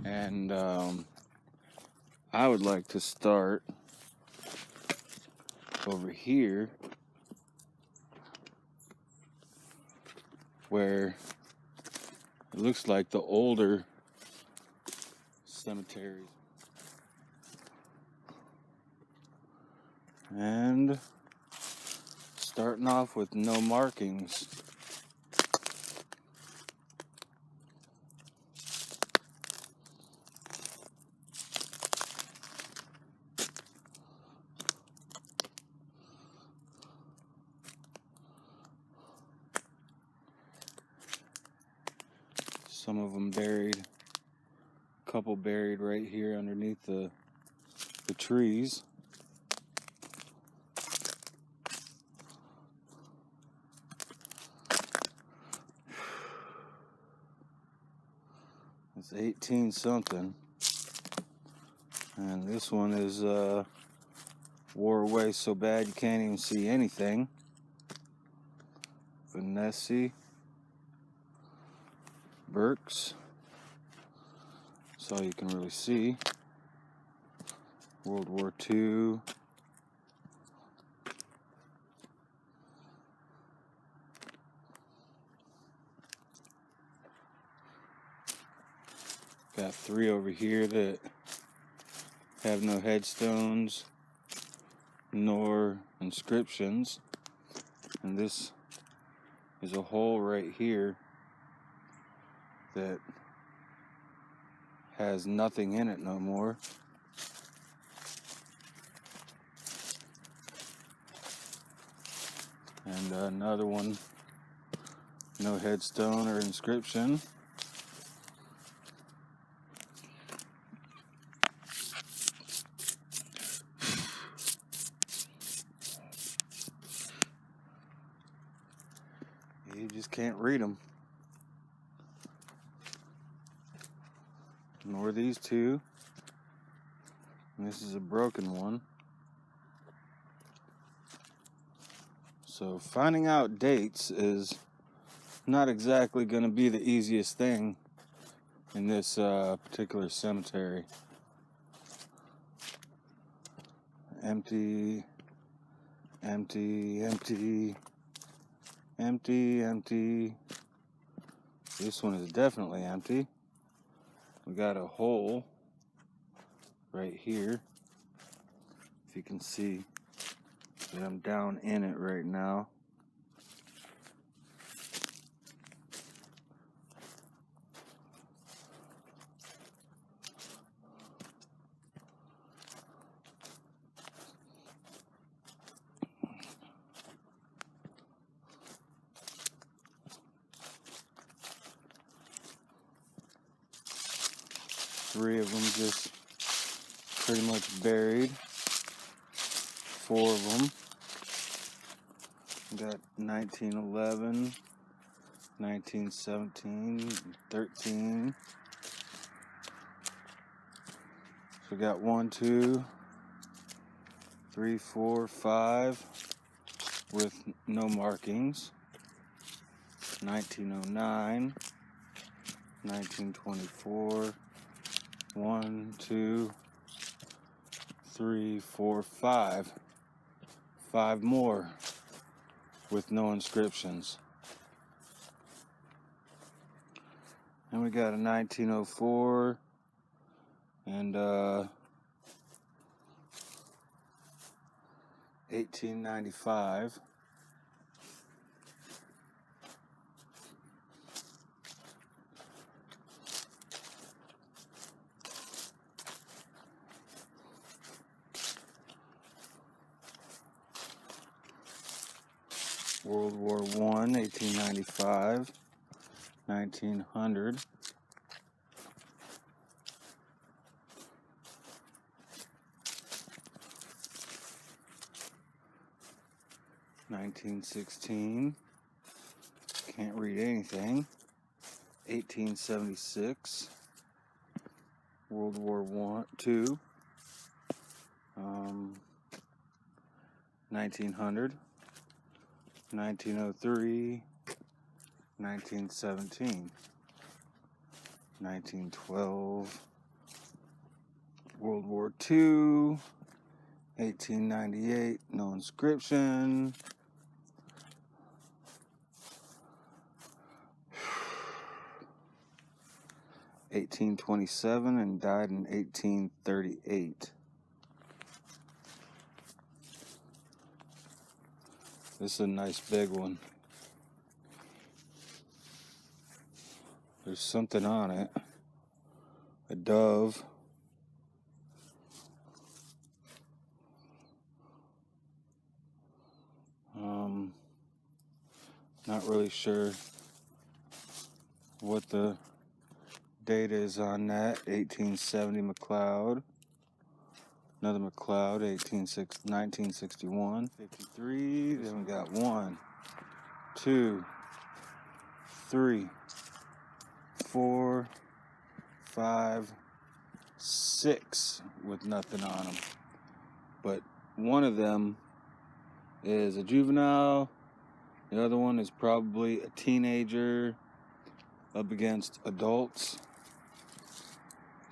And I would like to start over here where it looks like the older cemeteries. And starting off with no markings. Some of them buried, a couple buried right here underneath the trees. It's 18 something, and this one is wore away so bad you can't even see anything. Vanessa, Burks, that's all you can really see. World War II. Got 3 over here that have no headstones nor inscriptions, and this is a hole right here that has nothing in it no more. And another one, no headstone or inscription. You just can't read them. Nor these two. And this is a broken one. So finding out dates is not exactly going to be the easiest thing in this particular cemetery. Empty, empty, empty, empty, empty. This one is definitely empty. We got a hole right here. If you can see that I'm down in it right now. Three of them just pretty much buried. 4 of them. We got 1911, 1917, 13. So we got 1, 2, 3, 4, 5 with no markings. 1909, 1924. 1, 2, 3, 4, 5. 5 more with no inscriptions. And we got a 1904 and 1895. World War I, 1895, 1900. (1916) Can't read anything. 1876. World War II. 1900. 1903, 1917, 1912, World War II, 1898, no inscription. 1827 and died in 1838. This is a nice big one. There's something on it. A dove. Not really sure what the date is on that. 1870 McLeod. Another McLeod, 1961. 53. Then we got 1, 2, 3, 4, 5, 6 with nothing on them. But one of them is a juvenile. The other one is probably a teenager up against adults.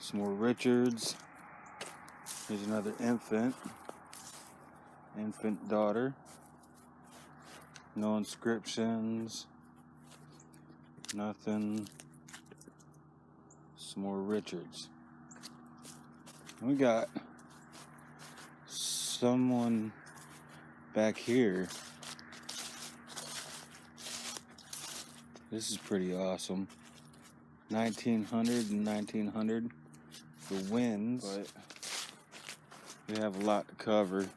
Some more Richards. Here's another infant daughter. No inscriptions. Nothing. Some more Richards. And we got someone back here. This is pretty awesome. 1900 and 1900. The winds, but we have a lot to cover.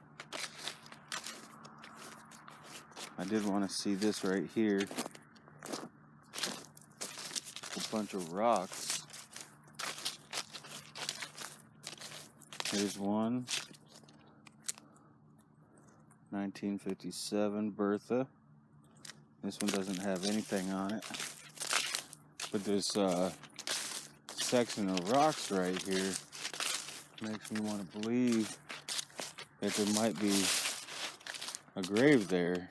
I did want to see this right here. A bunch of rocks. Here's one. 1957 Bertha. This one doesn't have anything on it. But this section of rocks right here makes me want to believe that there might be a grave there.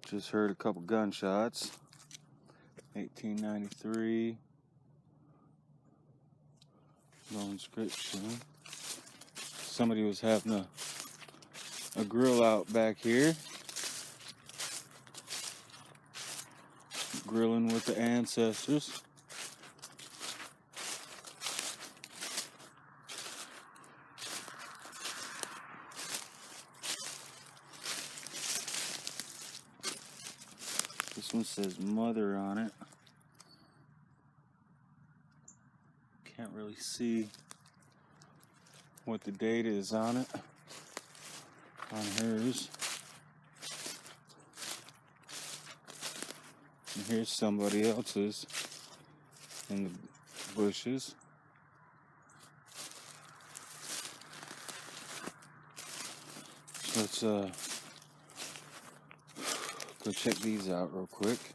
Just heard a couple gunshots. 1893. No inscription. Somebody was having a grill out back here. Grilling with the ancestors. This one says mother on it. Can't really see what the date is on it, on hers. And here's somebody else's in the bushes. So let's go check these out real quick.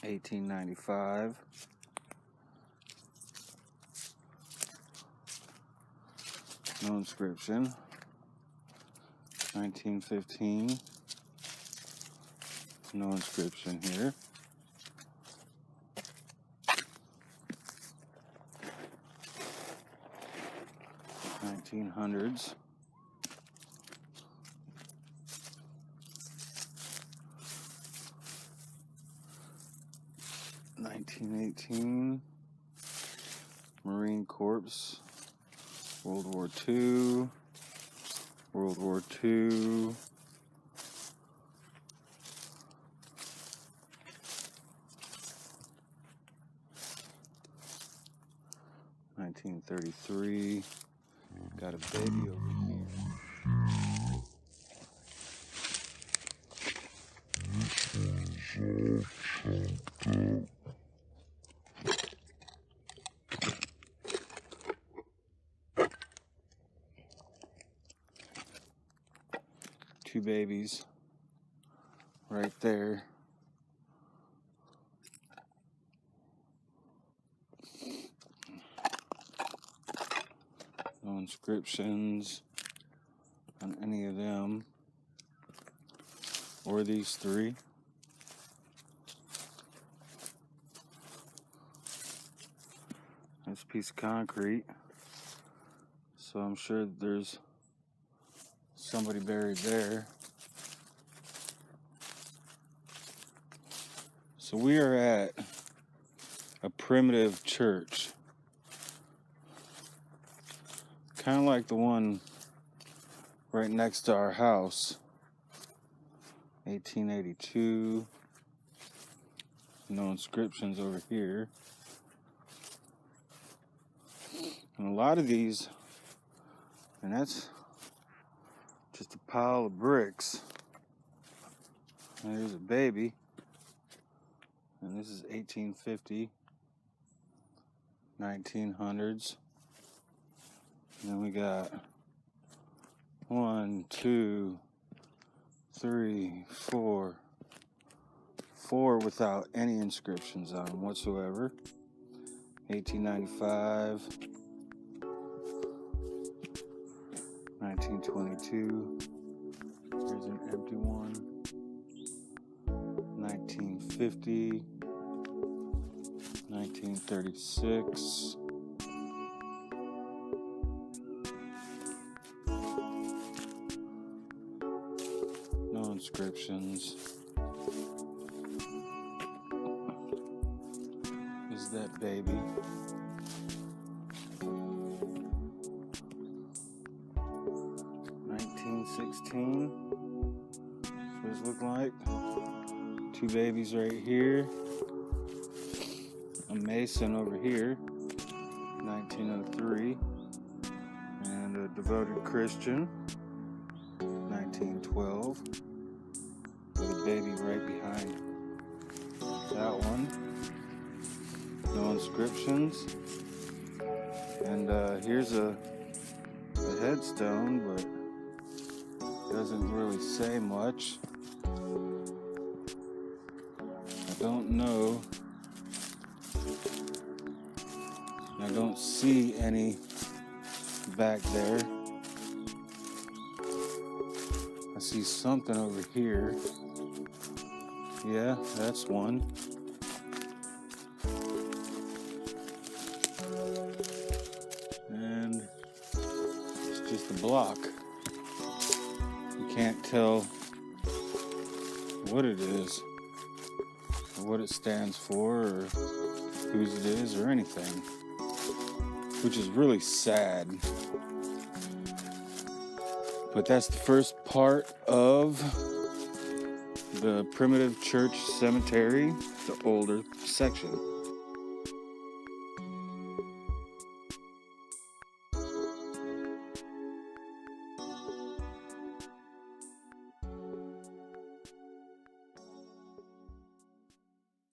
1895. No inscription. 1915. No inscription here. 1900s. (1918) Marine Corps. World War II. World War II. (1933). Got a baby over here. Two babies right there. No inscriptions. on any of them or these three. Nice piece of concrete. So I'm sure there's somebody buried there. So we are at a primitive church. Kind of like the one right next to our house. 1882. No inscriptions over here. And a lot of these, and that's just a pile of bricks. And there's a baby. And this is 1850, 1900s. And then we got 1, 2, 3, 4. 4 without any inscriptions on them whatsoever. 1895. 1922. Here's an empty one. 1950. 1936. No inscriptions. Is that baby? $1916. That's what it's looking like. 2 babies right here. A Mason over here. 1903. And a devoted Christian. 1912. With a baby right behind that one. No inscriptions. And here's a headstone, but doesn't really say much. I don't know. I don't see any back there. I see something over here. Yeah, that's one. And it's just a block. You can't tell what it is, or what it stands for, or whose it is, or anything. Which is really sad. But that's the first part of the primitive church cemetery, the older section.